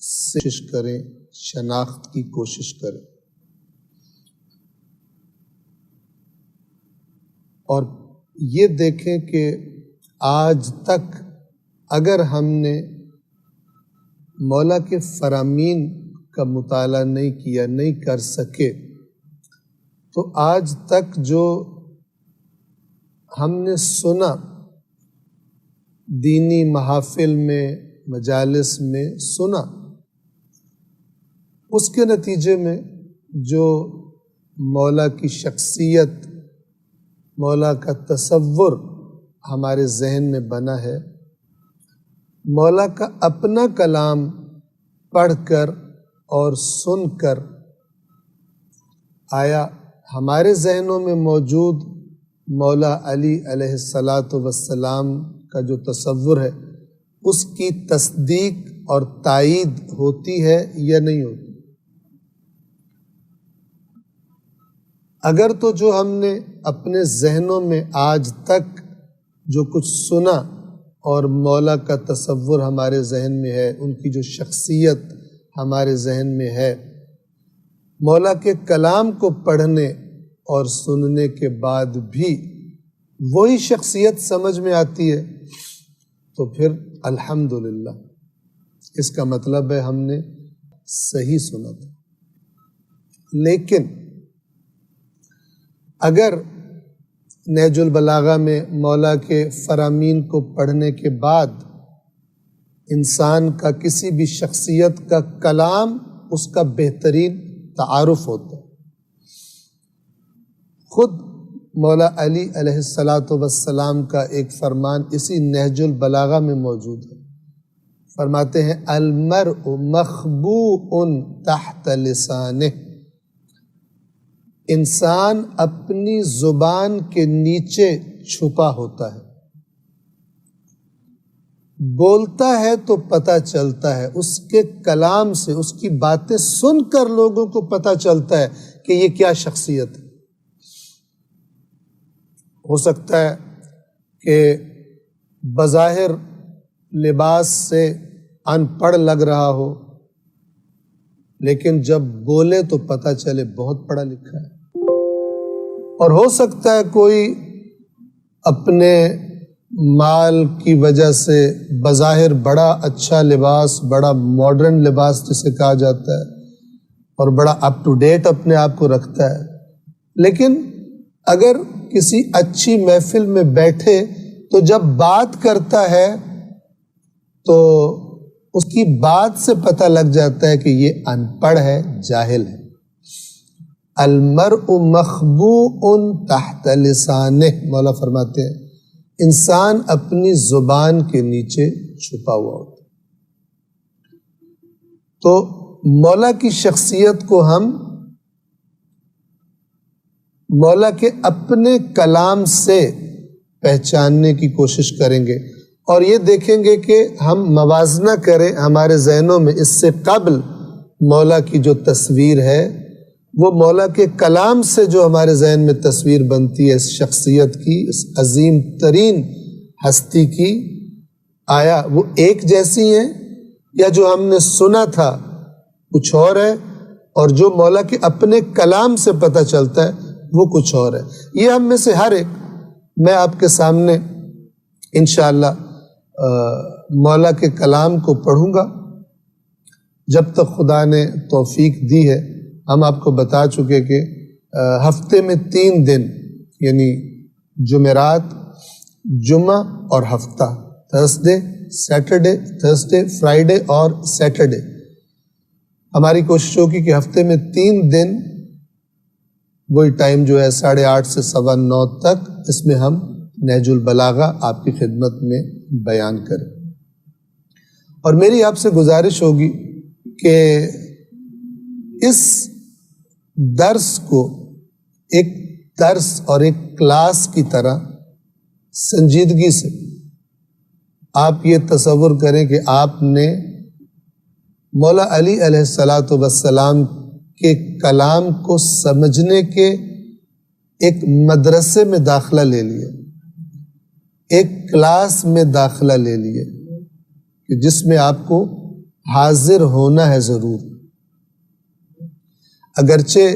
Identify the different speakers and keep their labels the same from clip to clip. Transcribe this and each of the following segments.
Speaker 1: سے کوشش کریں، شناخت کی کوشش کریں، اور یہ دیکھیں کہ آج تک اگر ہم نے مولا کے فرامین کا مطالعہ نہیں کیا، نہیں کر سکے، تو آج تک جو ہم نے سنا دینی محافل میں، مجالس میں سنا، اس کے نتیجے میں جو مولا کی شخصیت، مولا کا تصور ہمارے ذہن میں بنا ہے، مولا کا اپنا کلام پڑھ کر اور سن کر آیا ہمارے ذہنوں میں موجود مولا علی علیہ الصلاۃ والسلام کا جو تصور ہے اس کی تصدیق اور تائید ہوتی ہے یا نہیں ہوتی؟ اگر تو جو ہم نے اپنے ذہنوں میں آج تک جو کچھ سنا اور مولا کا تصور ہمارے ذہن میں ہے، ان کی جو شخصیت ہمارے ذہن میں ہے، مولا کے کلام کو پڑھنے اور سننے کے بعد بھی وہی شخصیت سمجھ میں آتی ہے، تو پھر الحمدللہ، اس کا مطلب ہے ہم نے صحیح سنا تھا۔ لیکن اگر نہج البلاغہ میں مولا کے فرامین کو پڑھنے کے بعد انسان کا کسی بھی شخصیت کا کلام اس کا بہترین تعارف ہوتا ہے، خود مولا علی علیہ الصلاۃ والسلام کا ایک فرمان اسی نہج البلاغہ میں موجود ہے، فرماتے ہیں المرء مخبوء تحت لسانہ، انسان اپنی زبان کے نیچے چھپا ہوتا ہے، بولتا ہے تو پتہ چلتا ہے، اس کے کلام سے، اس کی باتیں سن کر لوگوں کو پتہ چلتا ہے کہ یہ کیا شخصیت ہے۔ ہو سکتا ہے کہ بظاہر لباس سے ان پڑھ لگ رہا ہو، لیکن جب بولے تو پتہ چلے بہت پڑھا لکھا ہے۔ اور ہو سکتا ہے کوئی اپنے مال کی وجہ سے بظاہر بڑا اچھا لباس، بڑا ماڈرن لباس جسے کہا جاتا ہے، اور بڑا اپ ٹو ڈیٹ اپنے آپ کو رکھتا ہے، لیکن اگر کسی اچھی محفل میں بیٹھے تو جب بات کرتا ہے تو اس کی بات سے پتہ لگ جاتا ہے کہ یہ ان پڑھ ہے، جاہل ہے۔ المرء مخبوء تحت لسانہ، مولا فرماتے ہیں انسان اپنی زبان کے نیچے چھپا ہوا ہوتا ہے۔ تو مولا کی شخصیت کو ہم مولا کے اپنے کلام سے پہچاننے کی کوشش کریں گے، اور یہ دیکھیں گے کہ ہم موازنہ کریں ہمارے ذہنوں میں اس سے قبل مولا کی جو تصویر ہے، وہ مولا کے کلام سے جو ہمارے ذہن میں تصویر بنتی ہے اس شخصیت کی، اس عظیم ترین ہستی کی، آیا وہ ایک جیسی ہیں یا جو ہم نے سنا تھا کچھ اور ہے، اور جو مولا کے اپنے کلام سے پتہ چلتا ہے وہ کچھ اور ہے۔ یہ ہم میں سے ہر ایک، میں آپ کے سامنے انشاءاللہ مولا کے کلام کو پڑھوں گا جب تک خدا نے توفیق دی ہے۔ ہم آپ کو بتا چکے کہ ہفتے میں 3 دن، یعنی جمعرات، جمعہ اور ہفتہ، تھرسڈے، فرائیڈے اور سیٹرڈے، ہماری کوشش ہوگی کہ ہفتے میں 3 دن وہی ٹائم جو ہے 8:30 سے 9:15 تک، اس میں ہم نہج البلاغہ آپ کی خدمت میں بیان کریں۔ اور میری آپ سے گزارش ہوگی کہ اس درس کو ایک درس اور ایک کلاس کی طرح سنجیدگی سے آپ یہ تصور کریں کہ آپ نے مولا علی علیہ الصلاۃ والسلام کے کلام کو سمجھنے کے ایک مدرسے میں داخلہ لے لیا، ایک کلاس میں داخلہ لے لیے، کہ جس میں آپ کو حاضر ہونا ہے ضرور. اگرچہ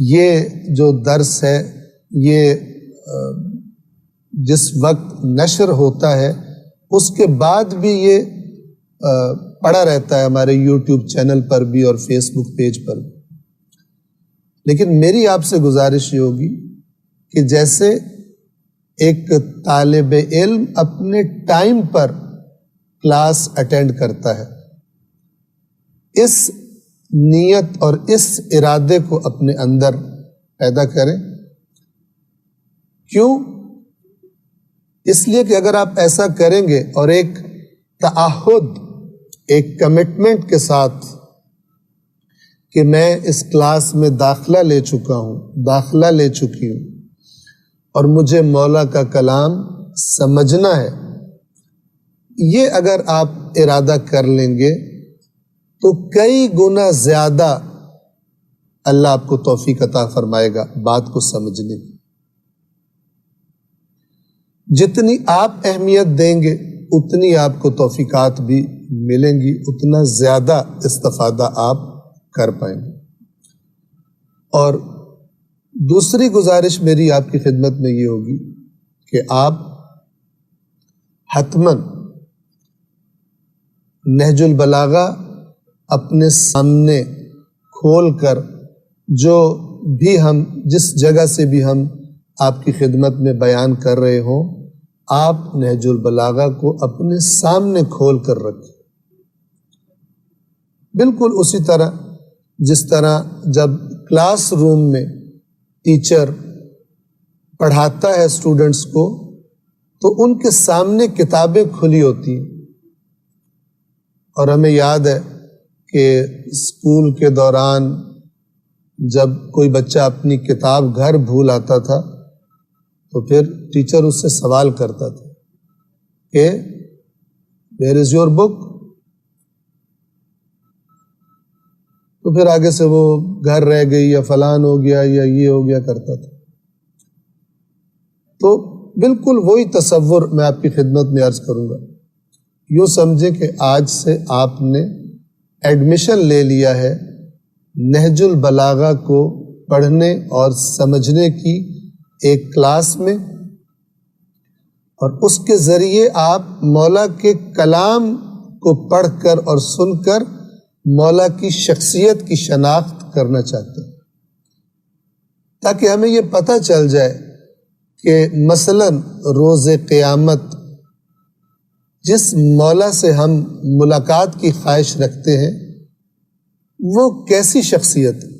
Speaker 1: یہ جو درس ہے یہ جس وقت نشر ہوتا ہے اس کے بعد بھی یہ پڑا رہتا ہے ہمارے یوٹیوب چینل پر بھی اور فیس بک پیج پر بھی. لیکن میری آپ سے گزارش یہ ہوگی کہ جیسے ایک طالب علم اپنے ٹائم پر کلاس اٹینڈ کرتا ہے، اس نیت اور اس ارادے کو اپنے اندر پیدا کریں. کیوں؟ اس لیے کہ اگر آپ ایسا کریں گے اور ایک تعہد، ایک کمٹمنٹ کے ساتھ کہ میں اس کلاس میں داخلہ لے چکا ہوں، داخلہ لے چکی ہوں اور مجھے مولا کا کلام سمجھنا ہے، یہ اگر آپ ارادہ کر لیں گے تو کئی گنا زیادہ اللہ آپ کو توفیق عطا فرمائے گا بات کو سمجھنے کی. جتنی آپ اہمیت دیں گے اتنی آپ کو توفیقات بھی ملیں گی، اتنا زیادہ استفادہ آپ کر پائیں گے. اور دوسری گزارش میری آپ کی خدمت میں یہ ہوگی کہ آپ حتماً نہج البلاغہ اپنے سامنے کھول کر جو بھی ہم جس جگہ سے بھی ہم آپ کی خدمت میں بیان کر رہے ہوں، آپ نہج البلاغہ کو اپنے سامنے کھول کر رکھیں. بالکل اسی طرح جس طرح جب کلاس روم میں ٹیچر پڑھاتا ہے اسٹوڈنٹس کو تو ان کے سامنے کتابیں کھلی ہوتی ہیں. اور ہمیں یاد ہے کہ اسکول کے دوران جب کوئی بچہ اپنی کتاب گھر بھول آتا تھا تو پھر ٹیچر اس سے سوال کرتا تھا کہ where is your book؟ تو پھر آگے سے وہ گھر رہ گئی یا فلان ہو گیا یا یہ ہو گیا کرتا تھا. تو بالکل وہی تصور میں آپ کی خدمت میں عرض کروں گا. یوں سمجھیں کہ آج سے آپ نے ایڈمیشن لے لیا ہے نہج البلاغہ کو پڑھنے اور سمجھنے کی ایک کلاس میں، اور اس کے ذریعے آپ مولا کے کلام کو پڑھ کر اور سن کر مولا کی شخصیت کی شناخت کرنا چاہتے ہیں، تاکہ ہمیں یہ پتہ چل جائے کہ مثلاً روز قیامت جس مولا سے ہم ملاقات کی خواہش رکھتے ہیں وہ کیسی شخصیت ہے،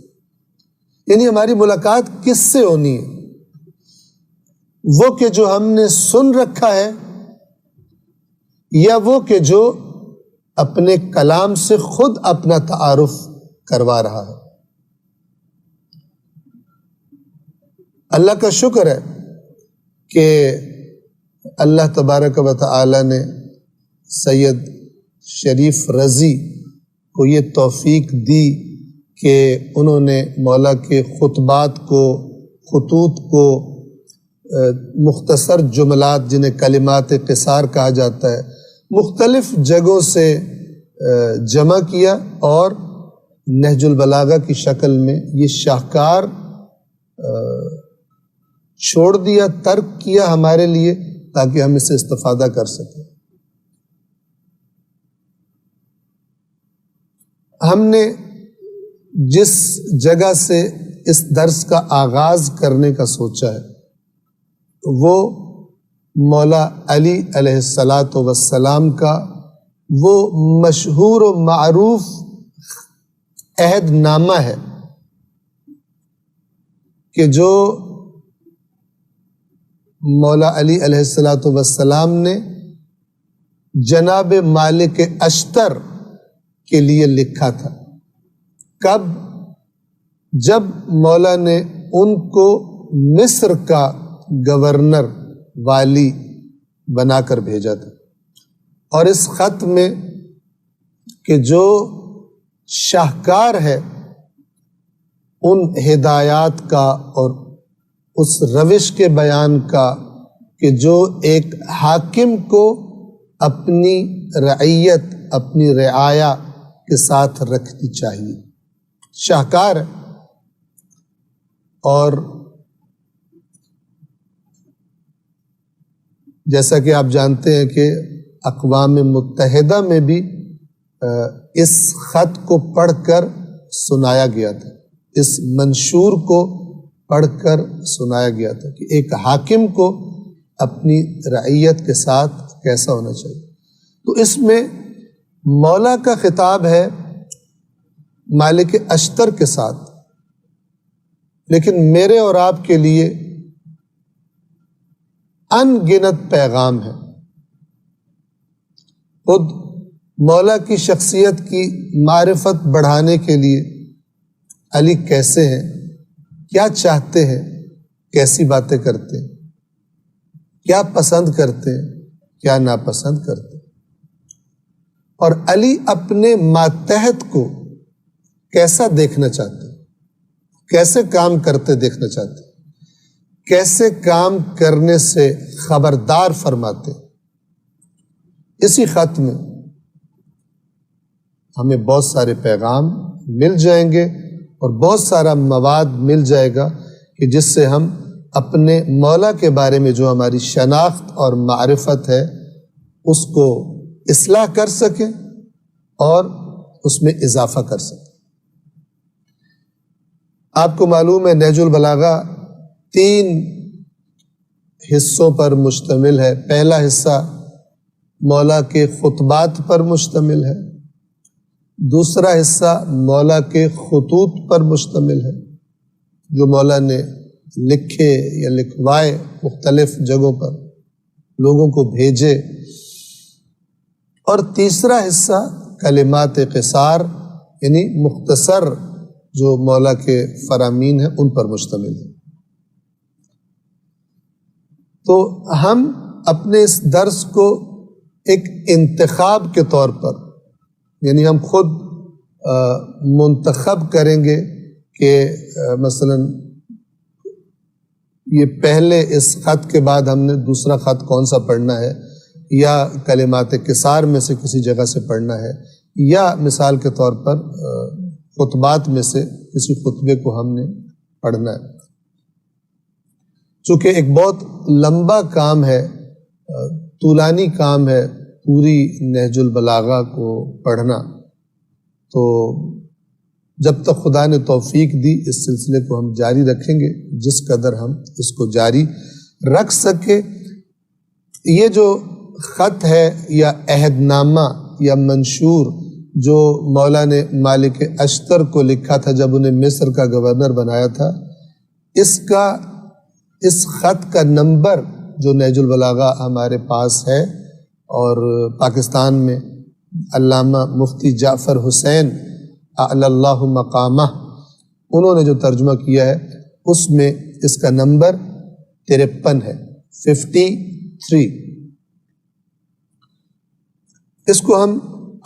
Speaker 1: یعنی ہماری ملاقات کس سے ہونی ہے؟ وہ کہ جو ہم نے سن رکھا ہے، یا وہ کہ جو اپنے کلام سے خود اپنا تعارف کروا رہا ہے؟ اللہ کا شکر ہے کہ اللہ تبارک و تعالی نے سید شریف رضی کو یہ توفیق دی کہ انہوں نے مولا کے خطبات کو، خطوط کو، مختصر جملات جنہیں کلمات قصار کہا جاتا ہے، مختلف جگہوں سے جمع کیا اور نہج البلاغہ کی شکل میں یہ شاہکار چھوڑ دیا، ترک کیا ہمارے لیے، تاکہ ہم اس سے استفادہ کر سکیں. ہم نے جس جگہ سے اس درس کا آغاز کرنے کا سوچا ہے وہ مولا علی علیہ السلام کا وہ مشہور و معروف عہد نامہ ہے کہ جو مولا علی علیہ السلام نے جناب مالک اشتر کے لیے لکھا تھا. کب؟ جب مولا نے ان کو مصر کا گورنر، والی بنا کر بھیجا تھا. اور اس خط میں کہ جو شاہکار ہے ان ہدایات کا اور اس روش کے بیان کا کہ جو ایک حاکم کو اپنی رعیت، اپنی رعایا کے ساتھ رکھنی چاہیے. شاہکار ہے. اور جیسا کہ آپ جانتے ہیں کہ اقوام متحدہ میں بھی اس خط کو پڑھ کر سنایا گیا تھا، اس منشور کو پڑھ کر سنایا گیا تھا کہ ایک حاکم کو اپنی رعیت کے ساتھ کیسا ہونا چاہیے. تو اس میں مولا کا خطاب ہے مالک اشتر کے ساتھ، لیکن میرے اور آپ کے لیے ان گنت پیغام ہے. خود مولا کی شخصیت کی معرفت بڑھانے کے لیے علی کیسے ہیں، کیا چاہتے ہیں، کیسی باتیں کرتے ہیں، کیا پسند کرتے ہیں، کیا ناپسند کرتے ہیں، اور علی اپنے ماتحت کو کیسا دیکھنا چاہتے ہیں، کیسے کام کرتے دیکھنا چاہتے ہیں، کیسے کام کرنے سے خبردار فرماتے. اسی خط میں ہمیں بہت سارے پیغام مل جائیں گے اور بہت سارا مواد مل جائے گا کہ جس سے ہم اپنے مولا کے بارے میں جو ہماری شناخت اور معرفت ہے اس کو اصلاح کر سکیں اور اس میں اضافہ کر سکیں. آپ کو معلوم ہے نہج البلاغہ 3 حصوں پر مشتمل ہے. پہلا حصہ مولا کے خطبات پر مشتمل ہے، دوسرا حصہ مولا کے خطوط پر مشتمل ہے جو مولا نے لکھے یا لکھوائے، مختلف جگہوں پر لوگوں کو بھیجے، اور تیسرا حصہ کلمات قصار یعنی مختصر جو مولا کے فرامین ہیں ان پر مشتمل ہے. تو ہم اپنے اس درس کو ایک انتخاب کے طور پر، یعنی ہم خود منتخب کریں گے کہ مثلا یہ پہلے اس خط کے بعد ہم نے دوسرا خط کون سا پڑھنا ہے، یا کلمات قصار میں سے کسی جگہ سے پڑھنا ہے، یا مثال کے طور پر خطبات میں سے کسی خطبے کو ہم نے پڑھنا ہے. چونکہ ایک بہت لمبا کام ہے، طولانی کام ہے پوری نہج البلاغہ کو پڑھنا، تو جب تک خدا نے توفیق دی اس سلسلے کو ہم جاری رکھیں گے جس قدر ہم اس کو جاری رکھ سکے. یہ جو خط ہے یا عہد نامہ یا منشور جو مولا نے مالک اشتر کو لکھا تھا جب انہیں مصر کا گورنر بنایا تھا، اس خط کا نمبر جو نہج البلاغہ ہمارے پاس ہے، اور پاکستان میں علامہ مفتی جعفر حسین اعلی اللہ مقامہ انہوں نے جو ترجمہ کیا ہے اس میں اس کا نمبر 53 ہے، 53. اس کو ہم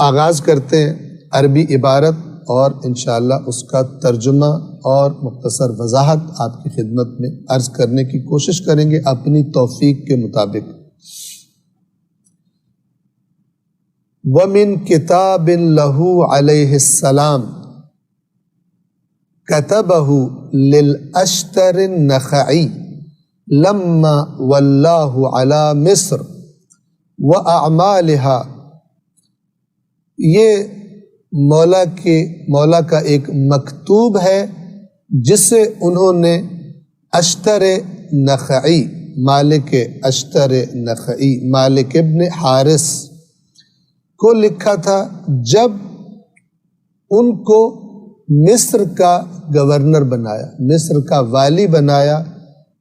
Speaker 1: آغاز کرتے ہیں عربی عبارت اور انشاءاللہ اس کا ترجمہ اور مختصر وضاحت آپ کی خدمت میں عرض کرنے کی کوشش کریں گے اپنی توفیق کے مطابق. وَمِن كِتَابٍ لَهُ عَلَيْهِ السَّلَامِ كَتَبَهُ لِلْأَشْتَرِ النَّخَعِيِّ لَمَّا وَلَّاهُ عَلَى مِصْرَ وَأَعْمَالِهَا. یہ مولا کا ایک مکتوب ہے جسے انہوں نے اشتر نخعی، مالک اشتر نخعی، مالک ابن حارث کو لکھا تھا جب ان کو مصر کا گورنر بنایا، مصر کا والی بنایا،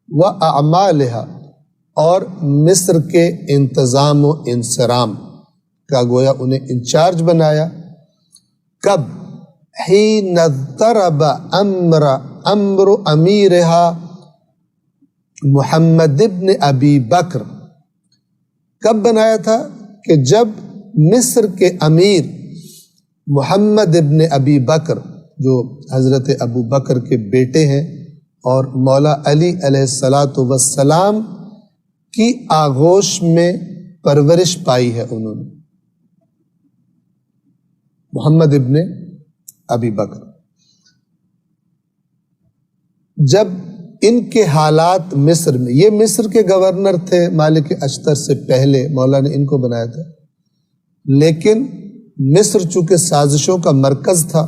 Speaker 1: وَأَعْمَالِهَا اور مصر کے انتظام و انصرام کا گویا انہیں انچارج بنایا. کب؟ حین اضطرب امر امیرہا محمد ابن ابی بکر. کب بنایا تھا؟ کہ جب مصر کے امیر محمد ابن ابی بکر جو حضرت ابو بکر کے بیٹے ہیں اور مولا علی علیہ السلام کی آغوش میں پرورش پائی ہے، انہوں نے محمد ابن ابی بکر۔ جب ان کے حالات مصر میں، یہ مصر کے گورنر تھے مالک اشتر سے پہلے، مولا نے ان کو بنایا تھا، لیکن مصر چونکہ سازشوں کا مرکز تھا،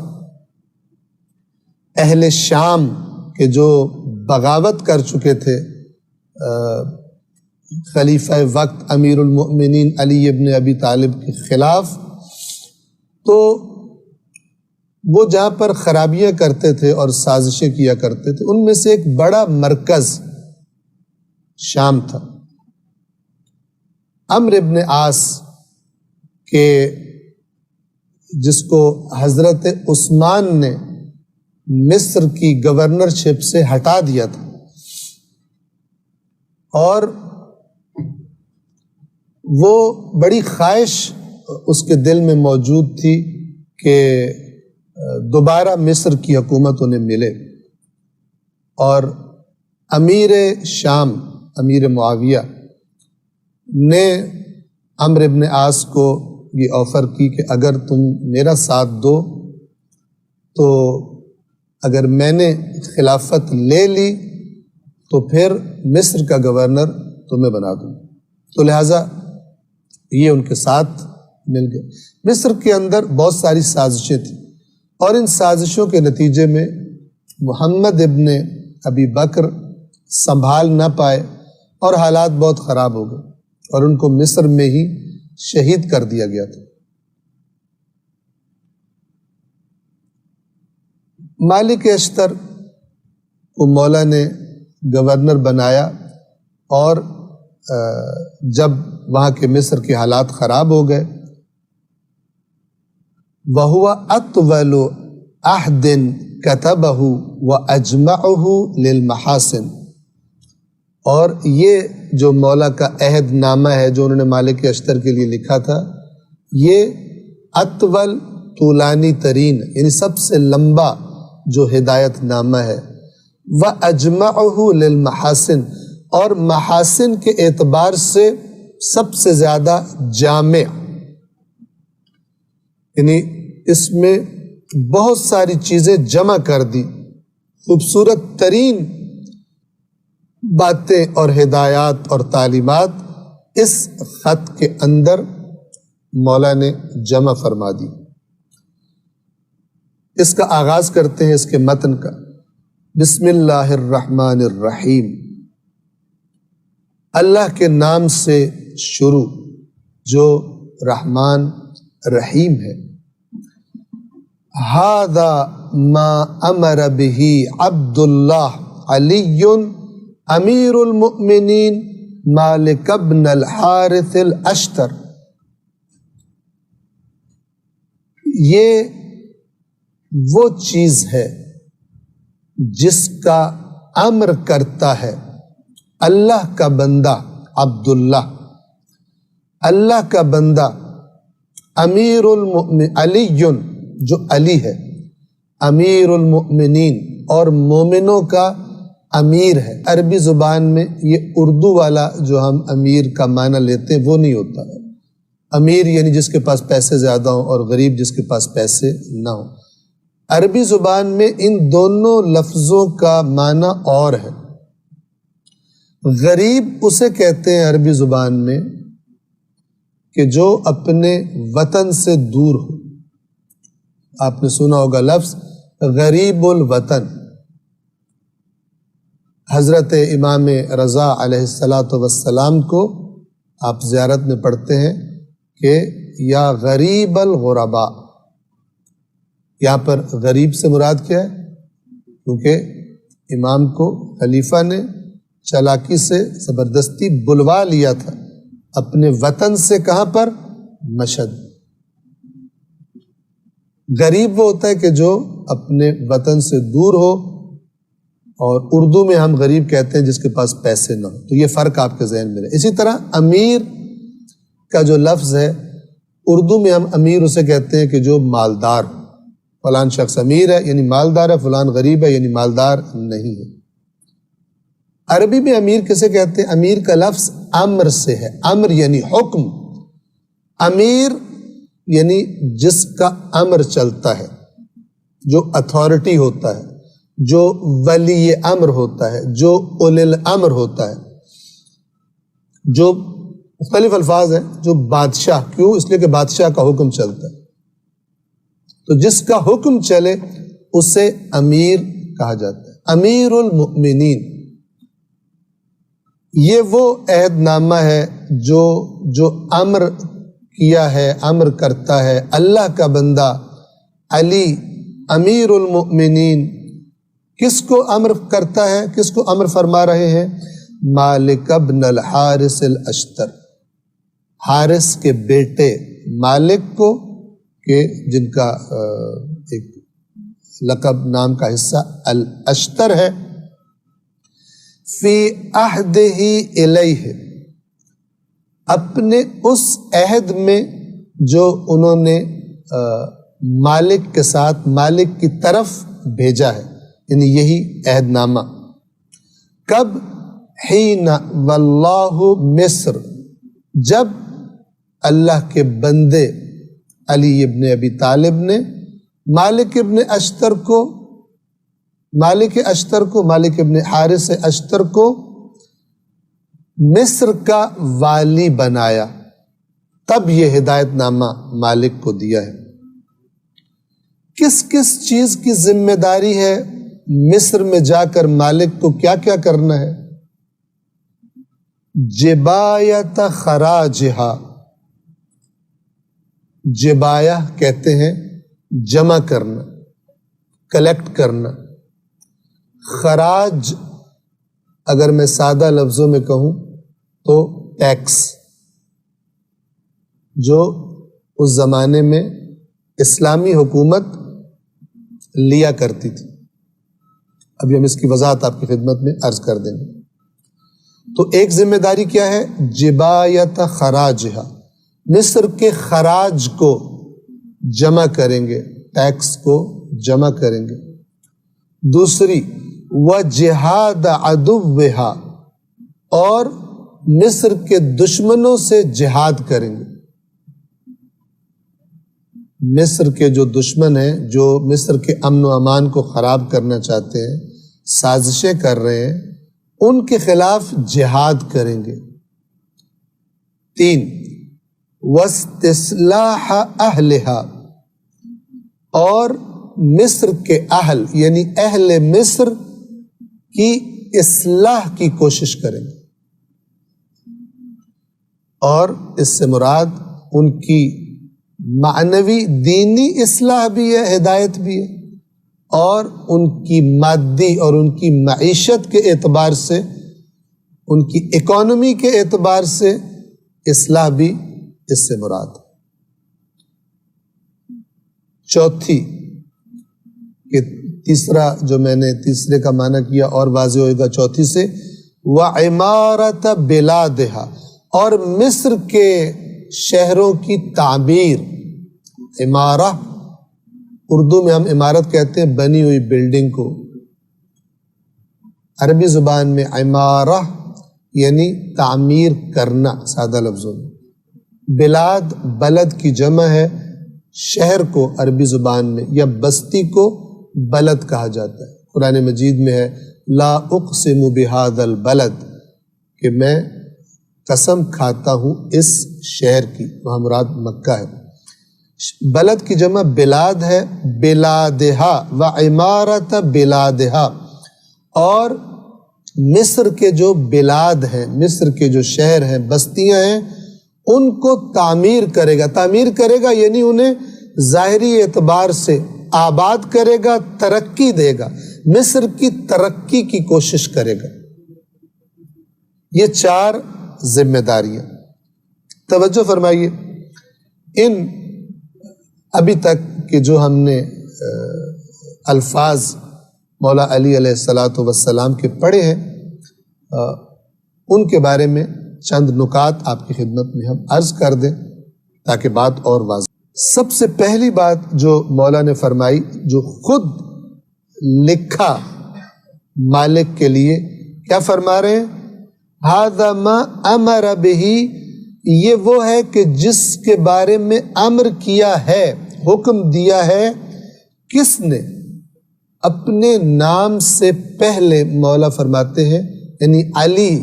Speaker 1: اہل شام کے جو بغاوت کر چکے تھے خلیفہ وقت امیر المؤمنین علی ابن ابی طالب کے خلاف، تو وہ جہاں پر خرابیاں کرتے تھے اور سازشیں کیا کرتے تھے، ان میں سے ایک بڑا مرکز شام تھا۔ عمرو ابن عاص کے، جس کو حضرت عثمان نے مصر کی گورنرشپ سے ہٹا دیا تھا، اور وہ بڑی خواہش اس کے دل میں موجود تھی کہ دوبارہ مصر کی حکومت انہیں ملے، اور امیر شام امیر معاویہ نے عمرو ابن عاص کو یہ آفر کی کہ اگر تم میرا ساتھ دو تو اگر میں نے خلافت لے لی تو پھر مصر کا گورنر تمہیں بنا دوں، تو لہٰذا یہ ان کے ساتھ مل گئے۔ مصر کے اندر بہت ساری سازشیں تھیں، اور ان سازشوں کے نتیجے میں محمد ابن ابی بکر سنبھال نہ پائے اور حالات بہت خراب ہو گئے، اور ان کو مصر میں ہی شہید کر دیا گیا تھا۔ مالک اشتر کو مولا نے گورنر بنایا، اور جب وہاں کے مصر کے حالات خراب ہو گئے، وَهُوَ أَطْوَلُ عَهْدٍ كَتَبَهُ وَأَجْمَعُهُ لِلْمَحَاسِنِ، اور یہ جو مولا کا عہد نامہ ہے جو انہوں نے مالک اشتر کے لیے لکھا تھا، یہ اطول طولانی ترین، یعنی سب سے لمبا جو ہدایت نامہ ہے، وَأَجْمَعُهُ لِلْمَحَاسِنِ، اور محاسن کے اعتبار سے سب سے زیادہ جامع، یعنی اس میں بہت ساری چیزیں جمع کر دی، خوبصورت ترین باتیں اور ہدایات اور تعلیمات اس خط کے اندر مولا نے جمع فرما دی۔ اس کا آغاز کرتے ہیں اس کے متن کا، بسم اللہ الرحمن الرحیم، اللہ کے نام سے شروع جو رحمان رحیم ہے۔ ھذا ما امر به عبد اللہ علی امیر المؤمنین مالک ابن الحارث الاشتر، یہ وہ چیز ہے جس کا امر کرتا ہے اللہ کا بندہ عبداللہ، اللہ کا بندہ امیر المؤمن علی، جو علی ہے، امیر المؤمنین اور مومنوں کا امیر ہے۔ عربی زبان میں یہ اردو والا جو ہم امیر کا معنی لیتے ہیں وہ نہیں ہوتا ہے۔ امیر یعنی جس کے پاس پیسے زیادہ ہوں، اور غریب جس کے پاس پیسے نہ ہوں۔ عربی زبان میں ان دونوں لفظوں کا معنی اور ہے۔ غریب اسے کہتے ہیں عربی زبان میں کہ جو اپنے وطن سے دور ہو۔ آپ نے سنا ہوگا لفظ غریب الوطن۔ حضرت امام رضا علیہ السلام کو آپ زیارت میں پڑھتے ہیں کہ یا غریب الغرباء، یہاں پر غریب سے مراد کیا ہے؟ کیونکہ امام کو خلیفہ نے چالاکی سے زبردستی بلوا لیا تھا اپنے وطن سے، کہاں پر؟ مشہد۔ غریب وہ ہوتا ہے کہ جو اپنے وطن سے دور ہو، اور اردو میں ہم غریب کہتے ہیں جس کے پاس پیسے نہ ہو۔ تو یہ فرق آپ کے ذہن میں رہے۔ اسی طرح امیر کا جو لفظ ہے، اردو میں ہم امیر اسے کہتے ہیں کہ جو مالدار ہو۔ فلان شخص امیر ہے یعنی مالدار ہے، فلان غریب ہے یعنی مالدار نہیں ہے۔ عربی میں امیر کسے کہتے ہیں؟ امیر کا لفظ امر سے ہے، امر یعنی حکم۔ امیر یعنی جس کا امر چلتا ہے، جو اتھارٹی ہوتا ہے، جو ولی امر ہوتا ہے، جو اولی الامر ہوتا ہے، جو مختلف الفاظ ہیں، جو بادشاہ، کیوں؟ اس لیے کہ بادشاہ کا حکم چلتا ہے، تو جس کا حکم چلے اسے امیر کہا جاتا ہے، امیر المؤمنین۔ یہ وہ عہد نامہ ہے جو امر کیا ہے، امر کرتا ہے اللہ کا بندہ علی امیر المؤمنین۔ کس کو امر کرتا ہے، کس کو امر فرما رہے ہیں؟ مالک ابن الحارث الاشتر، حارث کے بیٹے مالک کو، کہ جن کا ایک لقب نام کا حصہ الاشتر ہے، فی عہدہ الیہ، اپنے اس عہد میں جو انہوں نے مالک کے ساتھ، مالک کی طرف بھیجا ہے، یعنی یہی عہد نامہ۔ کب؟ حین واللہ مصر، جب اللہ کے بندے علی ابن ابی طالب نے مالک ابن حارث اشتر کو مصر کا والی بنایا، تب یہ ہدایت نامہ مالک کو دیا ہے۔ کس کس چیز کی ذمہ داری ہے مصر میں جا کر مالک کو کیا کیا کرنا ہے؟ جبایت خراجہا، جبایہ کہتے ہیں جمع کرنا، کلیکٹ کرنا۔ خراج اگر میں سادہ لفظوں میں کہوں تو ٹیکس، جو اس زمانے میں اسلامی حکومت لیا کرتی تھی۔ ابھی ہم اس کی وضاحت آپ کی خدمت میں عرض کر دیں گے۔ تو ایک ذمہ داری کیا ہے؟ جبایت خراجہا، مصر کے خراج کو جمع کریں گے، ٹیکس کو جمع کریں گے۔ دوسری وجہاد عدوہا، اور مصر کے دشمنوں سے جہاد کریں گے۔ مصر کے جو دشمن ہیں، جو مصر کے امن و امان کو خراب کرنا چاہتے ہیں، سازشیں کر رہے ہیں، ان کے خلاف جہاد کریں گے۔ تین واستصلاح اہلہا، اور مصر کے اہل یعنی اہل مصر کی اصلاح کی کوشش کریں گے، اور اس سے مراد ان کی معنوی دینی اصلاح بھی ہے، ہدایت بھی ہے، اور ان کی مادی اور ان کی معیشت کے اعتبار سے، ان کی اکانومی کے اعتبار سے اصلاح بھی اس سے مراد۔ چوتھی، کہ تیسرا جو میں نے تیسرے کا معنی کیا اور واضح ہوئے گا چوتھی سے، وَعِمَارَةَ بِلَادِهَا، اور مصر کے شہروں کی تعمیر۔ عمارہ اردو میں ہم عمارت کہتے ہیں بنی ہوئی بلڈنگ کو، عربی زبان میں عمارہ یعنی تعمیر کرنا سادہ لفظوں میں۔ بلاد بلد کی جمع ہے، شہر کو عربی زبان میں یا بستی کو بلد کہا جاتا ہے۔ قرآن مجید میں ہے لا اقسم بہذا البلد، کہ میں قسم کھاتا ہوں اس شہر کی، وہاں مراد مکہ ہے۔ بلد کی جمع بلاد ہے، بلادہا وعمارت بلادہا، اور مصر کے جو بلاد ہیں، مصر کے جو شہر ہیں، بستیاں ہیں، ان کو تعمیر کرے گا۔ تعمیر کرے گا یعنی انہیں ظاہری اعتبار سے آباد کرے گا، ترقی دے گا، مصر کی ترقی کی کوشش کرے گا۔ یہ چار ذمہ داریاں، توجہ فرمائیے۔ ان ابھی تک کہ جو ہم نے الفاظ مولا علی علیہ السلام کے پڑھے ہیں، ان کے بارے میں چند نکات آپ کی خدمت میں ہم عرض کر دیں تاکہ بات اور واضح۔ سب سے پہلی بات جو مولا نے فرمائی، جو خود لکھا مالک کے لیے، کیا فرما رہے ہیں؟ ھذا ما امر به یہ وہ ہے کہ جس کے بارے میں امر کیا ہے، حکم دیا ہے، کس نے؟ اپنے نام سے پہلے مولا فرماتے ہیں، یعنی علی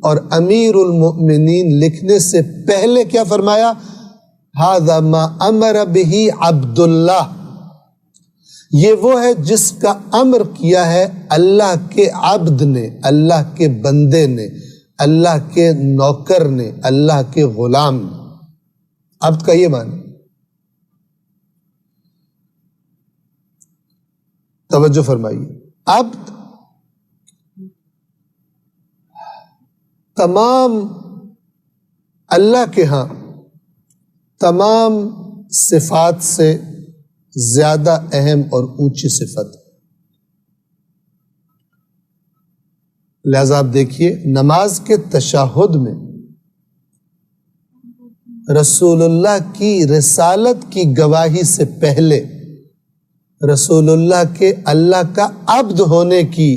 Speaker 1: اور امیر المؤمنین لکھنے سے پہلے کیا فرمایا؟ ھذا ما امر بہ عبداللہ، یہ وہ ہے جس کا امر کیا ہے اللہ کے عبد نے، اللہ کے بندے نے، اللہ کے نوکر نے، اللہ کے غلام نے۔ عبد کا یہ معنی۔ توجہ فرمائیے، عبد تمام اللہ کے ہاں تمام صفات سے زیادہ اہم اور اونچی صفت۔ لہذا آپ دیکھیے نماز کے تشہد میں رسول اللہ کی رسالت کی گواہی سے پہلے رسول اللہ کے اللہ کا عبد ہونے کی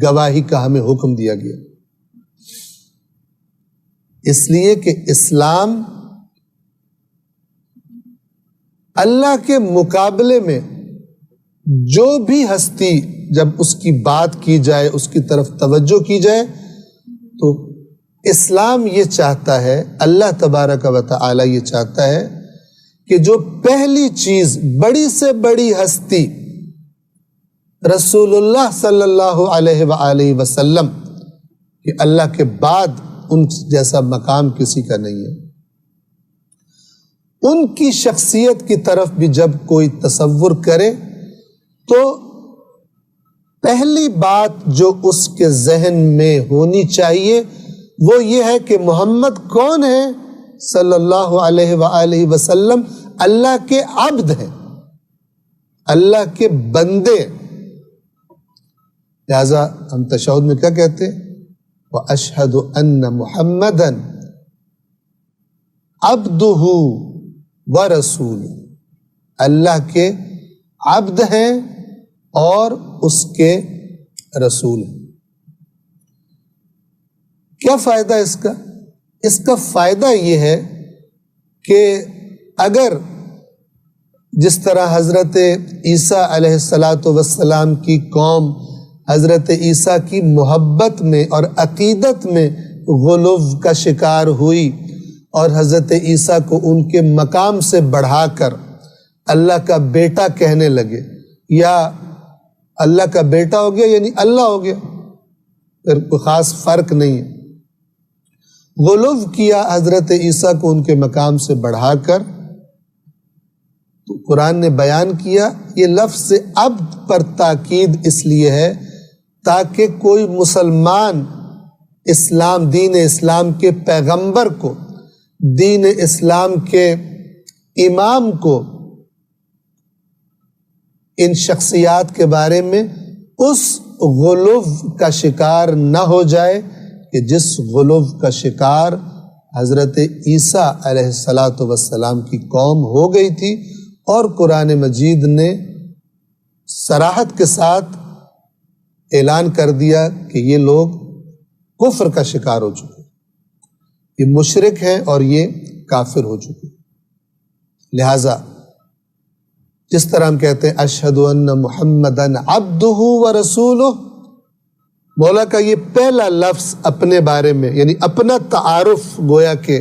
Speaker 1: گواہی کا ہمیں حکم دیا گیا، اس لیے کہ اسلام اللہ کے مقابلے میں جو بھی ہستی جب اس کی بات کی جائے، اس کی طرف توجہ کی جائے، تو اسلام یہ چاہتا ہے، اللہ تبارک و تعالی یہ چاہتا ہے کہ جو پہلی چیز بڑی سے بڑی ہستی رسول اللہ صلی اللہ علیہ وآلہ وسلم کہ اللہ کے بعد ان جیسا مقام کسی کا نہیں ہے، ان کی شخصیت کی طرف بھی جب کوئی تصور کرے تو پہلی بات جو اس کے ذہن میں ہونی چاہیے وہ یہ ہے کہ محمد کون ہے صلی اللہ علیہ وآلہ وسلم؟ اللہ کے عبد ہیں، اللہ کے بندے۔ لہذا ہم تشہد میں کیا کہتے ہیں؟ وَأَشْهَدُ أَنَّ مُحَمَّدًا عَبْدُهُ وَرَسُولُهُ، اللہ کے عبد ہیں اور اس کے رسول ہیں۔ کیا فائدہ اس کا؟ اس کا فائدہ یہ ہے کہ اگر جس طرح حضرت عیسیٰ علیہ السلام کی قوم حضرت عیسیٰ کی محبت میں اور عقیدت میں غلو کا شکار ہوئی اور حضرت عیسیٰ کو ان کے مقام سے بڑھا کر اللہ کا بیٹا کہنے لگے، یا اللہ کا بیٹا ہو گیا یعنی اللہ ہو گیا، پھر کوئی خاص فرق نہیں ہے۔ غلو کیا حضرت عیسیٰ کو ان کے مقام سے بڑھا کر، تو قرآن نے بیان کیا، یہ لفظ عبد پر تاکید اس لیے ہے تاکہ کوئی مسلمان اسلام، دین اسلام کے پیغمبر کو، دین اسلام کے امام کو ان شخصیات کے بارے میں اس غلو کا شکار نہ ہو جائے کہ جس غلو کا شکار حضرت عیسیٰ علیہ السلام کی قوم ہو گئی تھی، اور قرآن مجید نے صراحت کے ساتھ اعلان کر دیا کہ یہ لوگ کفر کا شکار ہو چکے، یہ مشرک ہیں اور یہ کافر ہو چکے۔ لہٰذا جس طرح ہم کہتے ہیں اشہد ان محمدً عبدہ ورسولہ، مولا کا یہ پہلا لفظ اپنے بارے میں، یعنی اپنا تعارف گویا کہ